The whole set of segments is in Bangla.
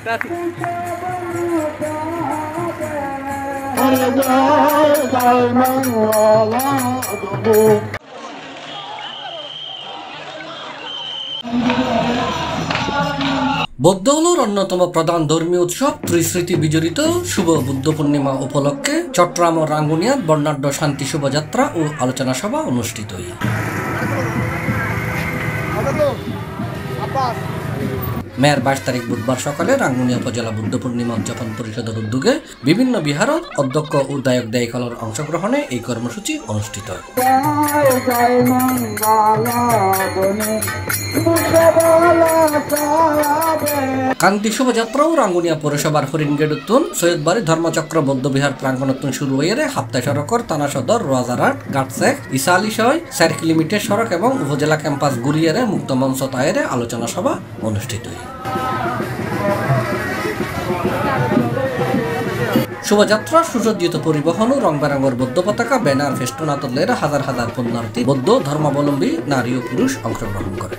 বৌদ্ধ হলোর অন্যতম প্রধান ধর্মীয় উৎসব ত্রিস্মৃতি বিজড়িত শুভ বুদ্ধ পূর্ণিমা উপলক্ষে চট্টগ্রাম ও রাঙ্গুনিয়াত বর্ণাঢ্য শান্তি শোভাযাত্রা ও আলোচনা সভা অনুষ্ঠিত হয়। মেয়ের 22 তারিখ বুধবার সকালে রাঙ্গুনিয়া উপজেলা বুদ্ধ পূর্ণিমা উদযাপন পরিষদের উদ্যোগে বিভিন্ন বিহারত অধ্যক্ষ ও দায়ক দায়িকার অংশগ্রহণে এই কর্মসূচি অনুষ্ঠিত হয়। কান্তি শোভাযাত্রাও রাঙ্গুনিয়া পৌরসভার হরিণগেট উত্তন সৈয়দবাড়ি ধর্মচক্র বৌদ্ধ বিহার প্রাঙ্গণোত্তন শুরু হয়ে হাপ্তা সড়কর থানা সদর রাজারহাট গাটসেক ইসা আলী সয় 4 কিলোমিটার সড়ক এবং উপজেলা ক্যাম্পাস গুরিয়ারে মুক্ত মঞ্চ তায়েরে আলোচনা সভা অনুষ্ঠিত হয়। শোভাযাত্রা সুসজ্জিত পরিবহন ও রং বেরঙের বৌদ্ধ পতাকা ব্যানার ফেস্টুন আতলের হাজার হাজার পুণ্যার্থী বৌদ্ধ ধর্মাবলম্বী নারী ও পুরুষ অংশগ্রহণ করে।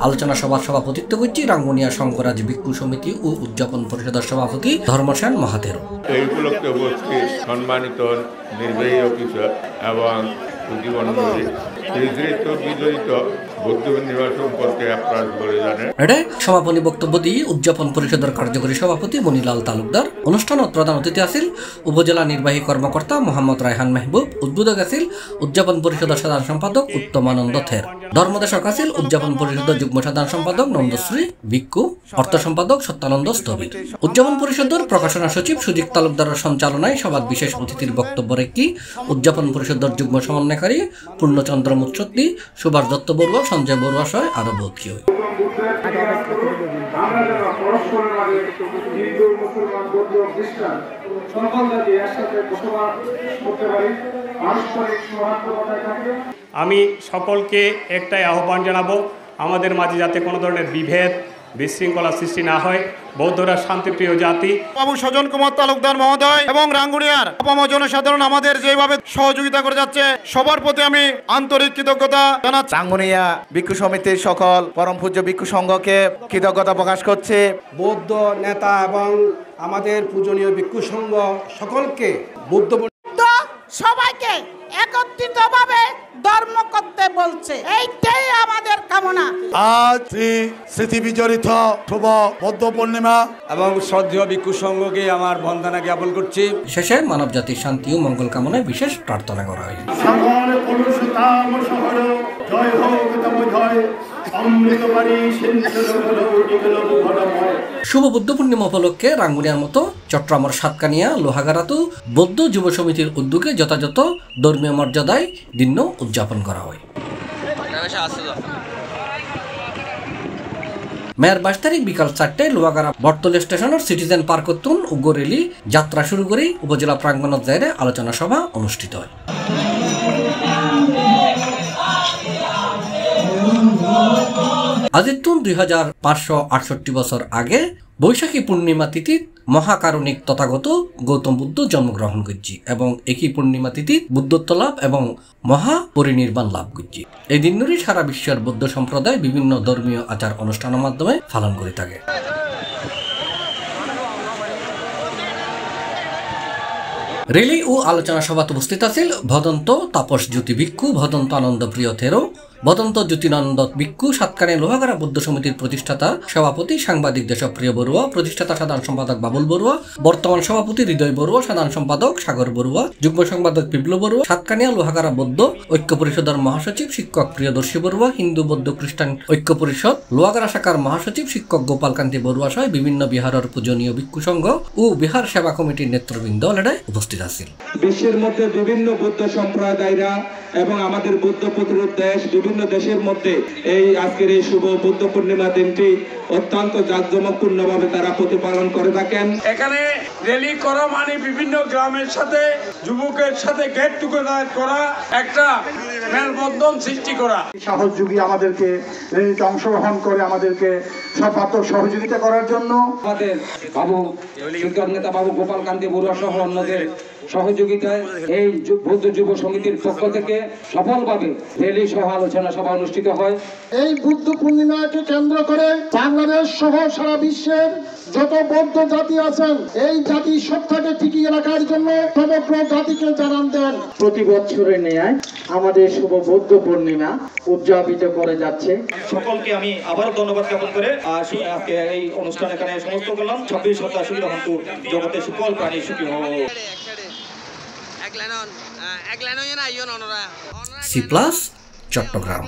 আলোচনা সভার সভাপতিত্ব করছি রাঙ্গুনিয়া শঙ্করাজ ভিক্ষু সমিতি ও উদযাপন পরিষদের সভাপতি ধর্মসেন মহাতের। এই উপলক্ষে উপস্থিত সম্মানিত নির্বাহী অফিসার এবং সমাপনী বক্তব্য দিয়ে উদযাপন পরিষদের কার্যকরী সভাপতি মনিলাল তালুকদার, অনুষ্ঠানত প্রধান অতিথি আছিল উপজেলা নির্বাহী কর্মকর্তা মোহাম্মদ রায়হান মেহবুব, উদ্বোধক আছিল উদযাপন পরিষদের সাধারণ সম্পাদক উত্তমানন্দ থের, ধর্মদেশক আছিল উদযাপন পরিষদের যুগ্ম সাধারণ সম্পাদক নন্দশ্রী ভিক্ষু, অর্থ সম্পাদক সত্যানন্দ স্থবির। উদযাপন পরিষদের প্রকাশনা সচিব সুজিত তালুকদারের সঞ্চালনায় সভার বিশেষ অতিথির বক্তব্য রেখে উদযাপন পরিষদের যুগ্ম সমন্বয়কারী পূর্ণচন্দ্র মুচ্ছত্তি, সুভাষ দত্ত বড়ুয়া, সঞ্জয় বড়ুয়া সহ আরো বহুত কি হয়। আমি সকলকে একটাই আহ্বান জানাবো, আমাদের মাঝে যাতে কোনো ধরনের বিভেদ বিশৃঙ্খলা সৃষ্টি না হয়। বৌদ্ধরা শান্তিপ্রিয় জাতি। বাবু সজন কুমার তালুকদার মহোদয় এবং রাঙ্গুনিয়ার আপাম জনসাধারণ আমাদের যেভাবে সহযোগিতা করে যাচ্ছে সবার প্রতি আমি আন্তরিক কৃতজ্ঞতা জানাচ্ছি। রাঙ্গুনিয়া ভিক্ষু সমিতির সকল পরম পূজ্য ভিক্ষু সংঘকে কৃতজ্ঞতা প্রকাশ করছে। বৌদ্ধ নেতা এবং আমাদের পূজনীয় ভিক্ষু সংঘ সকলকে বৌদ্ধ সবাইকে একত্রিতভাবে ধর্ম করতে বলছে, এইটাই আমাদের কামনা। আজ স্মৃতি বিজড়িত শুভ বৌদ্ধ পূর্ণিমা এবং শ্রদ্ধেয় ভিক্ষু সংঘকে আমার বন্দনা জ্ঞাপন করছি। শেষে মানব জাতির শান্তি ও মঙ্গল কামনায় বিশেষ প্রার্থনা করা হয়। শুভ বুদ্ধ পূর্ণিমা উপলক্ষে রাঙ্গুনিয়ার মতো চট্টগ্রামের সাতকানিয়া লোহাগাড়াতেও বৌদ্ধ যুব সমিতির উদ্যোগে যথাযথ ধর্মীয় মর্যাদায় দিন উদযাপন করা হয়। মেয়ের 22 তারিখ বিকাল 4টায় লোহাগাড়া বটতলী স্টেশনের সিটিজেন পার্ক উত্তন উগ্র রেলি যাত্রা শুরু করে উপজেলা প্রাঙ্গণত জায়গায় আলোচনা সভা অনুষ্ঠিত হয়। আজিতুন 2568 বছর আগে বৈশাখী পূর্ণিমা তিথিত মহাকারণিক তথাগত গৌতম বুদ্ধ জন্মগ্রহণ করছি এবং একই পূর্ণিমা তিথিত বুদ্ধত্ব লাভ এবং মহাপরিনির্বাণ লাভ করছি। এই দিনটি সারা বিশ্বের বৌদ্ধ সম্প্রদায় বিভিন্ন ধর্মীয় আচার অনুষ্ঠানের মাধ্যমে পালন করে থাকে। রেলি ও আলোচনা সভাত উপস্থিত আছিল ভদন্ত তাপস জ্যোতি ভিক্ষু, ভদন্ত আনন্দ প্রিয় থেরো, ভদন্ত জ্যোতিনন্দ ভিক্ষু, সাতকানিয়া লোহাগাড়া বৌদ্ধ সমিতির প্রতিষ্ঠাতা সভাপতি সাংবাদিক দেশপ্রিয় বড়ুয়া, প্রতিষ্ঠাতা সাধারণ সম্পাদক বাবুল বড়ুয়া, বর্তমান সভাপতি হৃদয় বড়ুয়া, সাধারণ সম্পাদক সাগর বড়ুয়া, যুগ্ম সম্পাদক বিপ্লব বড়ুয়া, সাতকানিয়া লোহাগাড়া বৌদ্ধ ঐক্য পরিষদের মহাসচিব শিক্ষক প্রিয়দর্শী বড়ুয়া, হিন্দু বৌদ্ধ খ্রিস্টান ঐক্য পরিষদ লোহাগাড়া শাখার মহাসচিব শিক্ষক গোপালকান্তি বড়ুয়া সহ বিভিন্ন বিহারের পূজনীয় ভিক্ষু সংঘ ও বিহার সেবা কমিটির নেতৃবৃন্দ উপস্থিত আছিল। বিশ্বের মধ্যে বিভিন্ন বৌদ্ধ সম্প্রদায়রা এবং আমাদের বৌদ্ধ প্রতিরোধ দেশ বিভিন্ন দেশের মধ্যে এই আজকের এই শুভ বুদ্ধ পূর্ণিমা দিনটি অত্যন্ত জাঁকজমকপূর্ণভাবে তারা প্রতিপালন করে থাকেন। এখানে র্যালি করা মানে বিভিন্ন গ্রামের সাথে যুবকের সাথে গেট টুগেদার করা, একটা মেলবন্ধন সৃষ্টি করা। সাহসযোগী আমাদেরকে র্যালিতে অংশগ্রহণ করে আমাদেরকে সর্বাত্মক সহযোগিতা করার জন্য আমাদের বাবু শিক্ষক নেতা বাবু গোপাল কান্তি বড়ুয়া সহ অন্যদের সহযোগিতায় এই বৌদ্ধ যুব সমিতির পক্ষ থেকে সফলভাবে র্যালি সহ আলোচনা সভা অনুষ্ঠিত হয়। এই বুদ্ধ পূর্ণিমাকে কেন্দ্র করে বাংলাদেশ সহ সারা বিশ্বের যত বৌদ্ধ জাতি আছেন এই জাতি সত্তাকে টিকিয়ে রাখার জন্য সমগ্র জাতিকে জানান দেন। প্রতি বছরের ন্যায় আমাদের শুভ বৌদ্ধ পূর্ণিমা উদযাপিত করে যাচ্ছে। সকলকে আমি আবারও ধন্যবাদ জ্ঞাপন করে আজকে এই অনুষ্ঠান এখানে সমস্ত করলাম। 26 সপ্তাহ সুবিধা হন্তু জগতে সকল প্রাণী সুখী হোক। C+ চট্টগ্রাম।